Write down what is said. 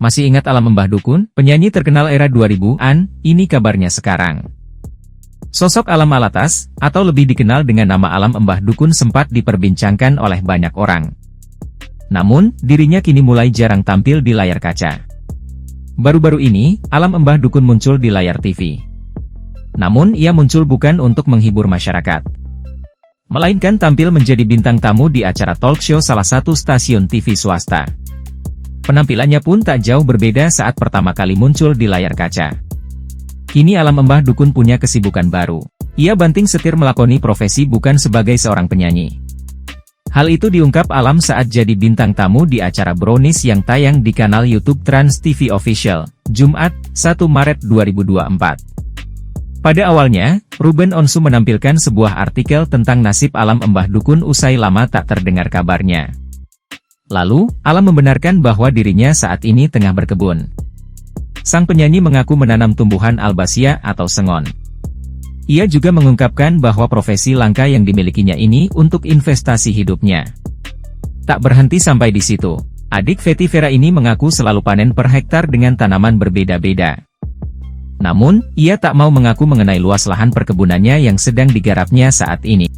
Masih ingat Alam Mbah Dukun? Penyanyi terkenal era 2000-an, ini kabarnya sekarang. Sosok Alam Alatas, atau lebih dikenal dengan nama Alam Mbah Dukun sempat diperbincangkan oleh banyak orang. Namun, dirinya kini mulai jarang tampil di layar kaca. Baru-baru ini, Alam Mbah Dukun muncul di layar TV. Namun, ia muncul bukan untuk menghibur masyarakat, melainkan tampil menjadi bintang tamu di acara talk show salah satu stasiun TV swasta. Penampilannya pun tak jauh berbeda saat pertama kali muncul di layar kaca. Kini Alam Mbah Dukun punya kesibukan baru. Ia banting setir melakoni profesi bukan sebagai seorang penyanyi. Hal itu diungkap Alam saat jadi bintang tamu di acara Brownies yang tayang di kanal YouTube Trans TV Official, Jumat, 1 Maret 2024. Pada awalnya, Ruben Onsu menampilkan sebuah artikel tentang nasib Alam Mbah Dukun usai lama tak terdengar kabarnya. Lalu, Alam membenarkan bahwa dirinya saat ini tengah berkebun. Sang penyanyi mengaku menanam tumbuhan albasia atau sengon. Ia juga mengungkapkan bahwa profesi langka yang dimilikinya ini untuk investasi hidupnya. Tak berhenti sampai di situ. Adik Fetty Vera ini mengaku selalu panen per hektar dengan tanaman berbeda-beda. Namun, ia tak mau mengaku mengenai luas lahan perkebunannya yang sedang digarapnya saat ini.